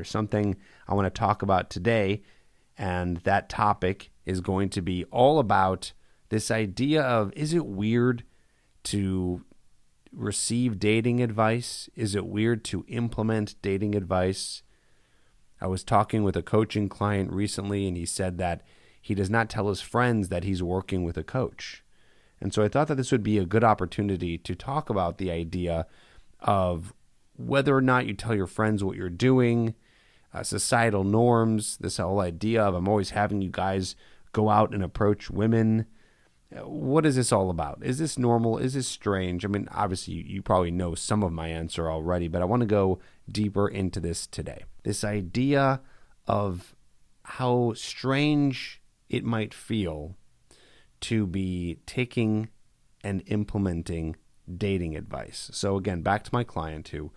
There's something I want to talk about today, and that topic is going to be all about this idea of, is it weird to receive dating advice? Is it weird to implement dating advice? I was talking with a coaching client recently, and he said that he does not tell his friends that he's working with a coach. And so I thought that this would be a good opportunity to talk about the idea of whether or not you tell your friends what you're doing, societal norms, this whole idea of I'm always having you guys go out and approach women. What is this all about? Is this normal? Is this strange? I mean, obviously, you probably know some of my answer already, but I want to go deeper into this today. This idea of how strange it might feel to be taking and implementing dating advice. So again, back to my client, who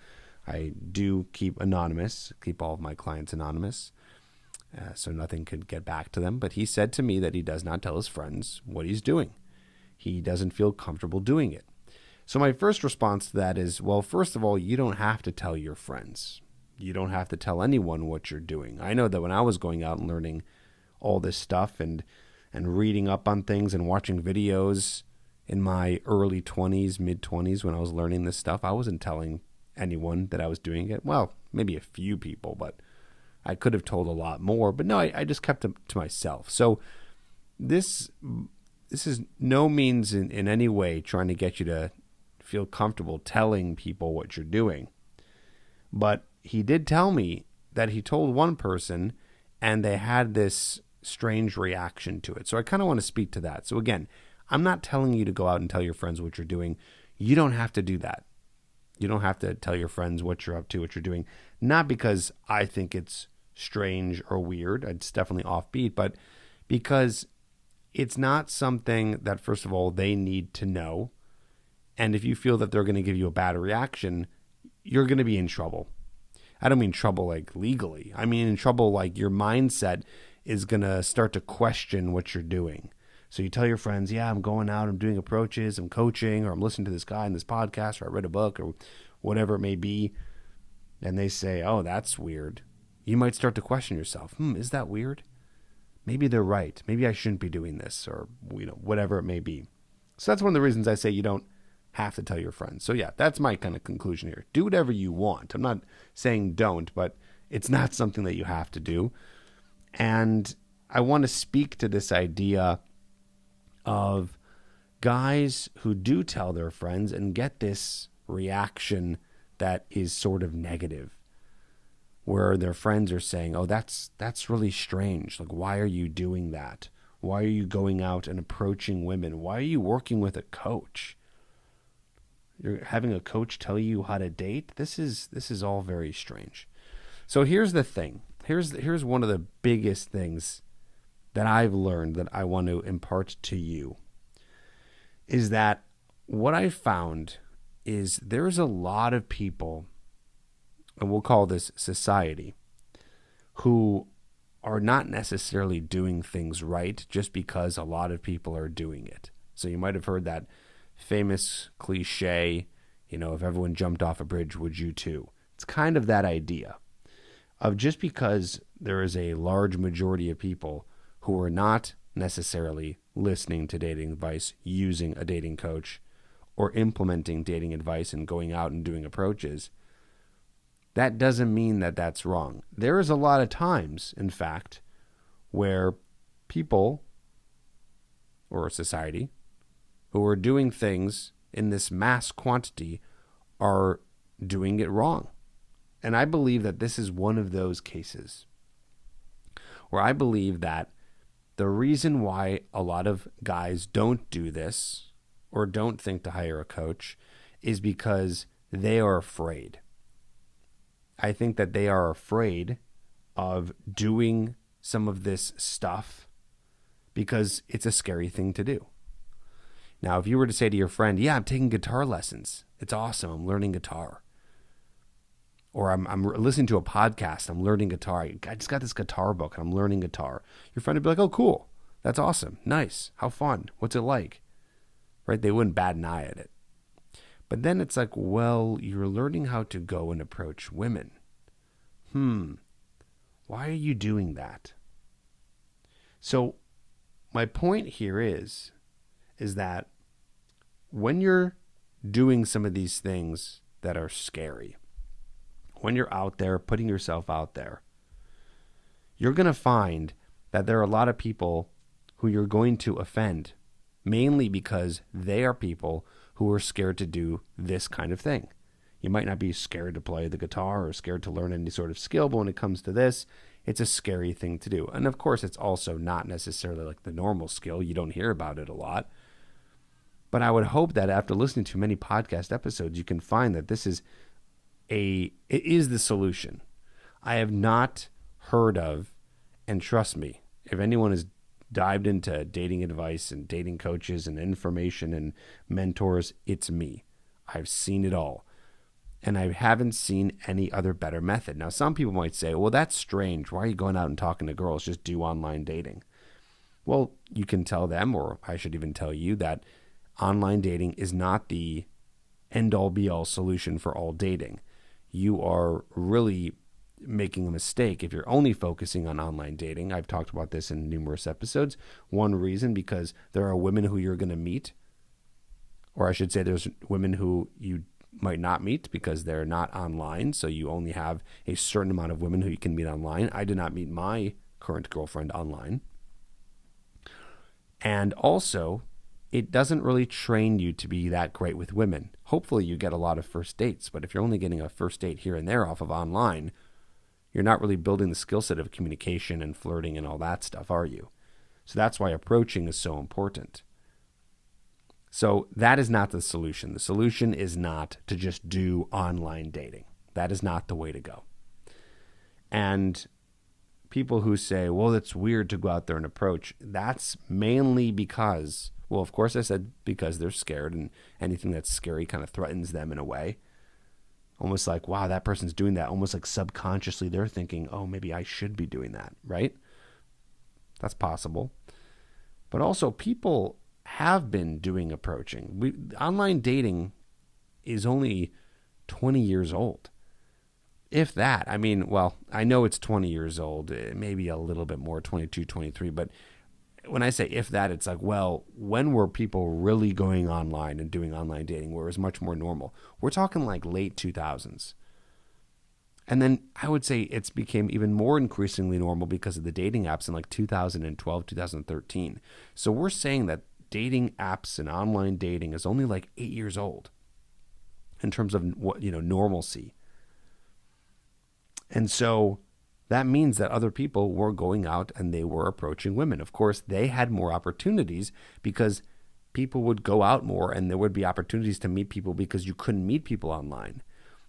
I do keep anonymous, keep all of my clients anonymous, so nothing could get back to them. But he said to me that he does not tell his friends what he's doing. He doesn't feel comfortable doing it. So my first response to that is, well, first of all, you don't have to tell your friends. You don't have to tell anyone what you're doing. I know that when I was going out and learning all this stuff and reading up on things and watching videos in my early 20s, mid-20s, when I was learning this stuff, I wasn't telling anyone that I was doing it. Well, maybe a few people, but I could have told a lot more. But no, I just kept it to myself. So this is no means in any way trying to get you to feel comfortable telling people what you're doing. But he did tell me that he told one person and they had this strange reaction to it. So I kind of want to speak to that. So again, I'm not telling you to go out and tell your friends what you're doing. You don't have to do that. You don't have to tell your friends what you're up to, what you're doing. Not because I think it's strange or weird. It's definitely offbeat, but because it's not something that, first of all, they need to know. And if you feel that they're going to give you a bad reaction, you're going to be in trouble. I don't mean trouble like legally. I mean in trouble like your mindset is going to start to question what you're doing. So you tell your friends, yeah, I'm going out, I'm doing approaches, I'm coaching, or I'm listening to this guy in this podcast, or I read a book, or whatever it may be. And they say, oh, that's weird. You might start to question yourself. Is that weird? Maybe they're right. Maybe I shouldn't be doing this, or whatever it may be. So that's one of the reasons I say you don't have to tell your friends. So yeah, that's my kind of conclusion here. Do whatever you want. I'm not saying don't, but it's not something that you have to do. And I want to speak to this idea of guys who do tell their friends and get this reaction that is sort of negative, where their friends are saying, oh, that's really strange. Like, why are you doing that? Why are you going out and approaching women? Why are you working with a coach? You're having a coach tell you how to date? This is all very strange. So here's the thing. Here's one of the biggest things that I've learned that I want to impart to you, is that what I found is there's a lot of people, and we'll call this society, who are not necessarily doing things right just because a lot of people are doing it. So you might have heard that famous cliche, if everyone jumped off a bridge, would you too? It's kind of that idea of just because there is a large majority of people who are not necessarily listening to dating advice, using a dating coach, or implementing dating advice and going out and doing approaches, that doesn't mean that that's wrong. There is a lot of times, in fact, where people or society who are doing things in this mass quantity are doing it wrong. And I believe that this is one of those cases where I believe that the reason why a lot of guys don't do this or don't think to hire a coach is because they are afraid. I think that they are afraid of doing some of this stuff because it's a scary thing to do. Now, if you were to say to your friend, yeah, I'm taking guitar lessons. It's awesome. I'm learning guitar. Or I'm listening to a podcast. I'm learning guitar. I just got this guitar book and I'm learning guitar. Your friend would be like, oh, cool. That's awesome. Nice. How fun. What's it like? Right? They wouldn't bat an eye at it. But then it's like, well, you're learning how to go and approach women. Why are you doing that? So my point here is that when you're doing some of these things that are scary, when you're out there putting yourself out there, you're going to find that there are a lot of people who you're going to offend, mainly because they are people who are scared to do this kind of thing. You might not be scared to play the guitar or scared to learn any sort of skill, but when it comes to this, it's a scary thing to do. And of course, it's also not necessarily like the normal skill. You don't hear about it a lot. But I would hope that after listening to many podcast episodes, you can find that it is the solution. I have not heard of, and trust me, if anyone has dived into dating advice and dating coaches and information and mentors, it's me. I've seen it all. And I haven't seen any other better method. Now, some people might say, well, that's strange. Why are you going out and talking to girls? Just do online dating. Well, you can tell them, or I should even tell you, that online dating is not the end-all be-all solution for all dating. You are really making a mistake if you're only focusing on online dating. I've talked about this in numerous episodes. One reason, because there are women who you're going to meet, or I should say there's women who you might not meet because they're not online, so you only have a certain amount of women who you can meet online. I did not meet my current girlfriend online. And also, it doesn't really train you to be that great with women. Hopefully you get a lot of first dates, but if you're only getting a first date here and there off of online, you're not really building the skill set of communication and flirting and all that stuff, are you? So that's why approaching is so important. So that is not the solution. The solution is not to just do online dating. That is not the way to go. And people who say, well, it's weird to go out there and approach, that's mainly because, well, of course I said because they're scared, and anything that's scary kind of threatens them in a way. Almost like, wow, that person's doing that. Almost like subconsciously they're thinking, oh, maybe I should be doing that, right? That's possible. But also people have been doing approaching. Online dating is only 20 years old. If that, I mean, well, I know it's 20 years old, maybe a little bit more, 22, 23, but when I say if that, it's like, well, when were people really going online and doing online dating where it was much more normal? We're talking like late 2000s. And then I would say it's became even more increasingly normal because of the dating apps in like 2012, 2013. So we're saying that dating apps and online dating is only like 8 years old in terms of what, normalcy. And so that means that other people were going out and they were approaching women. Of course, they had more opportunities because people would go out more and there would be opportunities to meet people because you couldn't meet people online.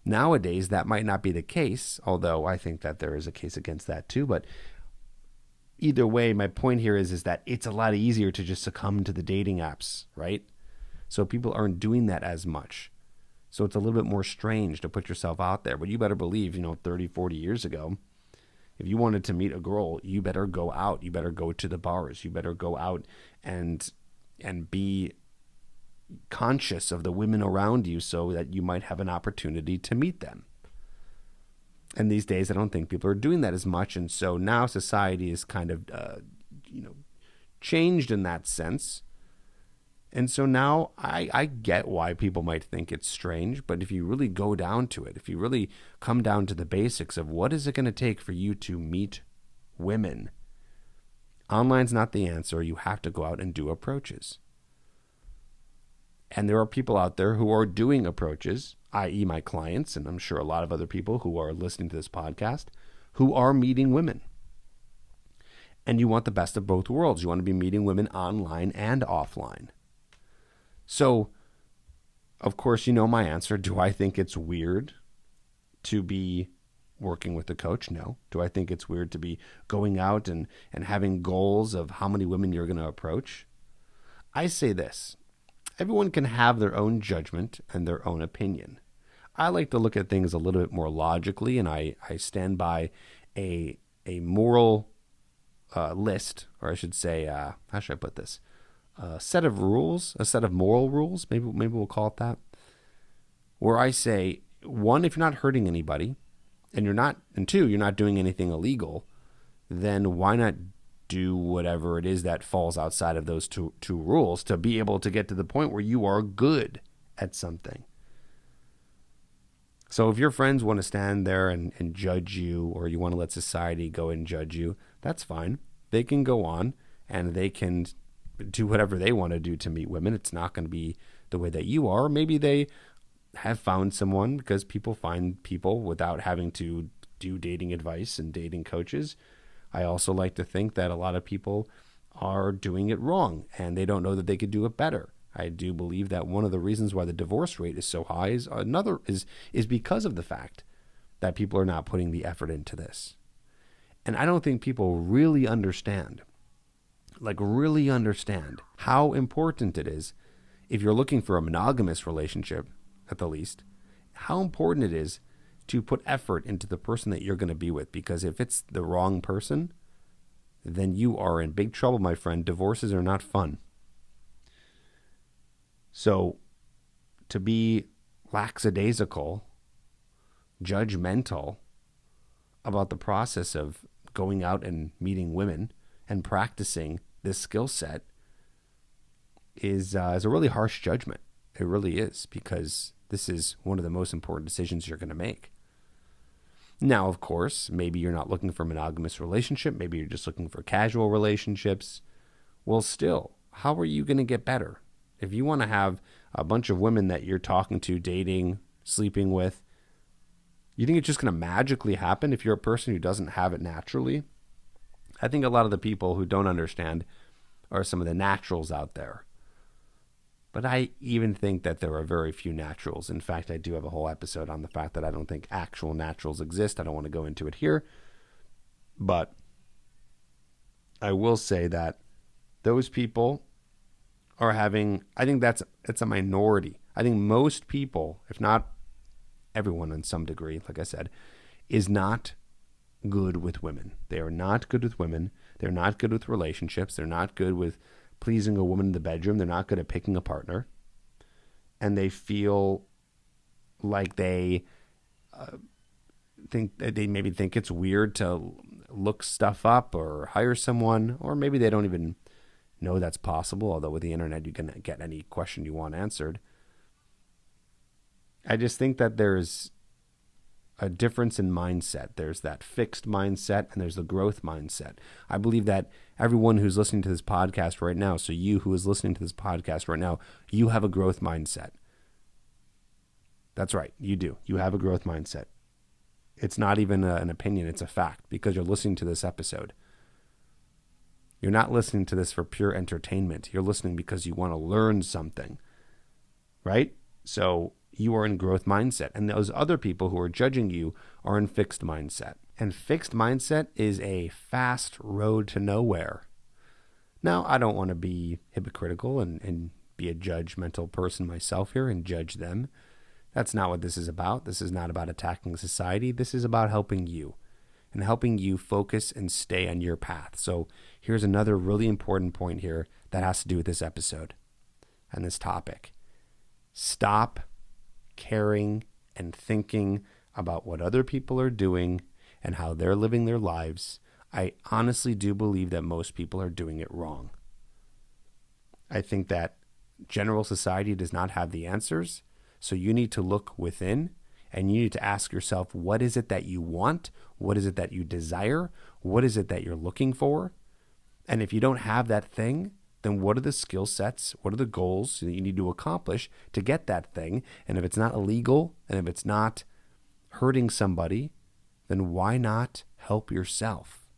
Nowadays, that might not be the case, although I think that there is a case against that too. But either way, my point here is that it's a lot easier to just succumb to the dating apps, right? So people aren't doing that as much. So it's a little bit more strange to put yourself out there. But you better believe, 30, 40 years ago, if you wanted to meet a girl, you better go out. You better go to the bars. You better go out and be conscious of the women around you so that you might have an opportunity to meet them. And these days, I don't think people are doing that as much. And so now society is kind of, changed in that sense. And so now I get why people might think it's strange. But if you really go down to it, if you really come down to the basics of what is it going to take for you to meet women, online's not the answer. You have to go out and do approaches. And there are people out there who are doing approaches, i.e. my clients, and I'm sure a lot of other people who are listening to this podcast, who are meeting women. And you want the best of both worlds. You want to be meeting women online and offline. So, of course, you know my answer. Do I think it's weird to be working with a coach? No. Do I think it's weird to be going out and having goals of how many women you're going to approach? I say this. Everyone can have their own judgment and their own opinion. I like to look at things a little bit more logically, and I stand by a moral list, or I should say, how should I put this? A set of rules, a set of moral rules, maybe we'll call it that, where I say, one, if you're not hurting anybody, and two, you're not doing anything illegal, then why not do whatever it is that falls outside of those two rules to be able to get to the point where you are good at something? So if your friends want to stand there and judge you, or you want to let society go and judge you, that's fine. They can go on and they can do whatever they want to do to meet women. It's not going to be the way that you are. Maybe they have found someone, because people find people without having to do dating advice and dating coaches. I also like to think that a lot of people are doing it wrong and they don't know that they could do it better. I do believe that one of the reasons why the divorce rate is so high is because of the fact that people are not putting the effort into this. And I don't think people really understand how important it is, if you're looking for a monogamous relationship, at the least, how important it is to put effort into the person that you're going to be with. Because if it's the wrong person, then you are in big trouble, my friend. Divorces are not fun. So to be lackadaisical, judgmental about the process of going out and meeting women and practicing this skill set is a really harsh judgment. It really is, because this is one of the most important decisions you're going to make. Now, of course, maybe you're not looking for a monogamous relationship. Maybe you're just looking for casual relationships. Well, still, how are you going to get better? If you want to have a bunch of women that you're talking to, dating, sleeping with, you think it's just going to magically happen if you're a person who doesn't have it naturally? I think a lot of the people who don't understand are some of the naturals out there. But I even think that there are very few naturals. In fact, I do have a whole episode on the fact that I don't think actual naturals exist. I don't want to go into it here. But I will say that those people are having, I think it's a minority. I think most people, if not everyone in some degree, like I said, is not good with women. They are not good with women. They're not good with relationships. They're not good with pleasing a woman in the bedroom. They're not good at picking a partner. And they feel like they think it's weird to look stuff up or hire someone, or maybe they don't even know that's possible, although with the internet you can get any question you want answered. I just think that there's a difference in mindset. There's that fixed mindset and there's the growth mindset. I believe that everyone who's listening to this podcast right now, so you who is listening to this podcast right now, you have a growth mindset. That's right, you do. You have a growth mindset. It's not even an opinion, it's a fact, because you're listening to this episode. You're not listening to this for pure entertainment. You're listening because you want to learn something, right? So you are in growth mindset. And those other people who are judging you are in fixed mindset. And fixed mindset is a fast road to nowhere. Now, I don't want to be hypocritical and be a judgmental person myself here and judge them. That's not what this is about. This is not about attacking society. This is about helping you and helping you focus and stay on your path. So here's another really important point here that has to do with this episode and this topic. Stop caring and thinking about what other people are doing and how they're living their lives. I honestly do believe that most people are doing it wrong. I think that general society does not have the answers, so you need to look within and you need to ask yourself, what is it that you want? What is it that you desire? What is it that you're looking for? And if you don't have that thing, then what are the skill sets? What are the goals that you need to accomplish to get that thing? And if it's not illegal and if it's not hurting somebody, then why not help yourself?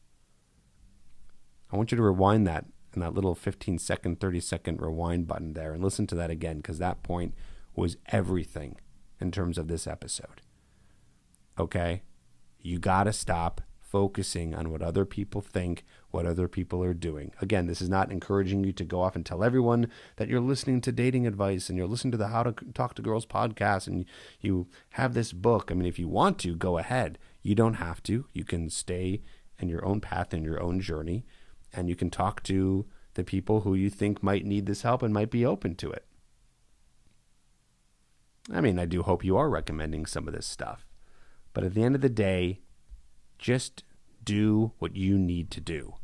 I want you to rewind that and that little 15-second, 30-second rewind button there and listen to that again, because that point was everything in terms of this episode. Okay? You got to stop focusing on what other people think, what other people are doing. Again, this is not encouraging you to go off and tell everyone that you're listening to dating advice and you're listening to the How to Talk to Girls podcast and you have this book. I mean, if you want to, go ahead. You don't have to. You can stay in your own path and your own journey, and you can talk to the people who you think might need this help and might be open to it. I mean, I do hope you are recommending some of this stuff. But at the end of the day, just do what you need to do.